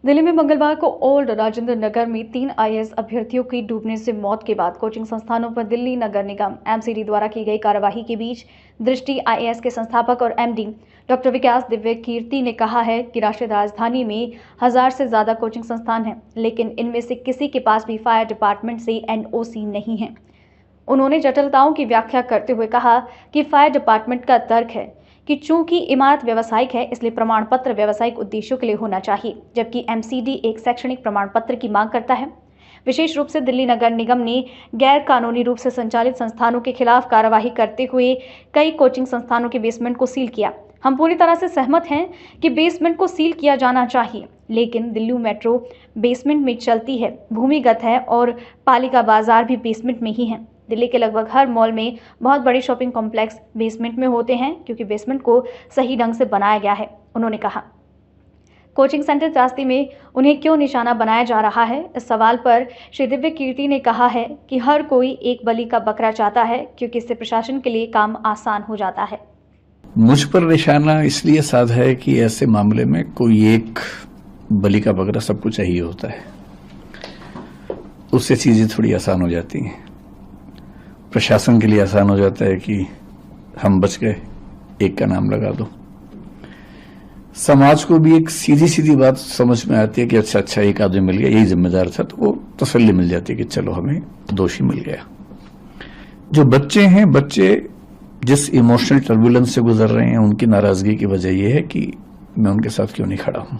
दिल्ली में मंगलवार को ओल्ड राजेंद्र नगर में 3 आईएएस अभ्यर्थियों की डूबने से मौत के बाद कोचिंग संस्थानों पर दिल्ली नगर निगम एमसीडी द्वारा की गई कार्यवाही के बीच दृष्टि आईएएस के संस्थापक और एमडी डॉक्टर विकास दिव्य कीर्ति ने कहा है कि राष्ट्रीय राजधानी में 1000 से ज्यादा कोचिंग संस्थान हैं, लेकिन इनमें से किसी के पास भी फायर डिपार्टमेंट से एनओसी नहीं है। उन्होंने जटिलताओं की व्याख्या करते हुए कहा कि फायर डिपार्टमेंट का तर्क है कि चूंकि इमारत व्यावसायिक है, इसलिए प्रमाण पत्र व्यावसायिक उद्देश्यों के लिए होना चाहिए, जबकि एमसीडी एक शैक्षणिक प्रमाण पत्र की मांग करता है। विशेष रूप से दिल्ली नगर निगम ने गैर कानूनी रूप से संचालित संस्थानों के खिलाफ कार्यवाही करते हुए कई कोचिंग संस्थानों के बेसमेंट को सील किया। हम पूरी तरह से सहमत हैं कि बेसमेंट को सील किया जाना चाहिए, लेकिन दिल्ली मेट्रो बेसमेंट में चलती है, भूमिगत है और पालिका बाजार भी बेसमेंट में ही है। दिल्ली के लगभग हर मॉल में बहुत बड़े शॉपिंग कॉम्प्लेक्स बेसमेंट में होते हैं, क्योंकि बेसमेंट को सही ढंग से बनाया गया है। उन्होंने कहा, कोचिंग सेंटर रास्ते में उन्हें क्यों निशाना बनाया जा रहा है? इस सवाल पर श्री दिव्य कीर्ति ने कहा है कि हर कोई एक बलि का बकरा चाहता है, क्योंकि इससे प्रशासन के लिए काम आसान हो जाता है। मुझ पर निशाना इसलिए साधा है कि ऐसे मामले में कोई एक बलि का बकरा सबको चाहिए होता है, उससे चीजें थोड़ी आसान हो जाती हैं। प्रशासन के लिए आसान हो जाता है कि हम बच गए, एक का नाम लगा दो। समाज को भी एक सीधी सीधी बात समझ में आती है कि अच्छा एक आदमी मिल गया, यही जिम्मेदार था, तो वो तसल्ली मिल जाती है कि चलो हमें दोषी मिल गया। जो बच्चे हैं, बच्चे जिस इमोशनल टर्बुलेंस से गुजर रहे हैं, उनकी नाराजगी की वजह यह है कि मैं उनके साथ क्यों नहीं खड़ा हूं।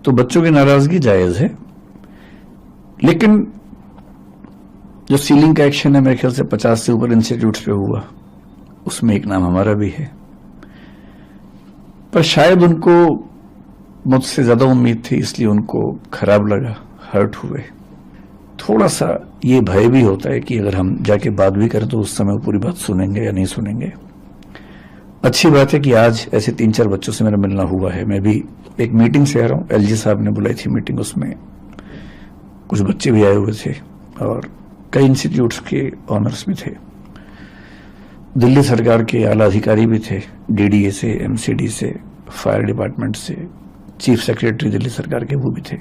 तो बच्चों की नाराजगी जायज है, लेकिन जो सीलिंग का एक्शन है, मेरे ख्याल से 50 से ऊपर इंस्टीट्यूट्स पे हुआ, उसमें एक नाम हमारा भी है। पर शायद उनको मुझसे ज्यादा उम्मीद थी, इसलिए उनको खराब लगा, हर्ट हुए। थोड़ा सा ये भय भी होता है कि अगर हम जाके बात भी करें तो उस समय वो पूरी बात सुनेंगे या नहीं सुनेंगे। अच्छी बात है कि आज ऐसे 3-4 बच्चों से मेरा मिलना हुआ है। मैं भी एक मीटिंग से आ रहा हूं, एलजी साहब ने बुलाई थी मीटिंग, उसमें कुछ बच्चे भी आए हुए थे और कई इंस्टीट्यूट्स के ऑनर्स भी थे, दिल्ली सरकार के आला अधिकारी भी थे, डीडीए से, एमसीडी से, फायर डिपार्टमेंट से, चीफ सेक्रेटरी दिल्ली सरकार के वो भी थे।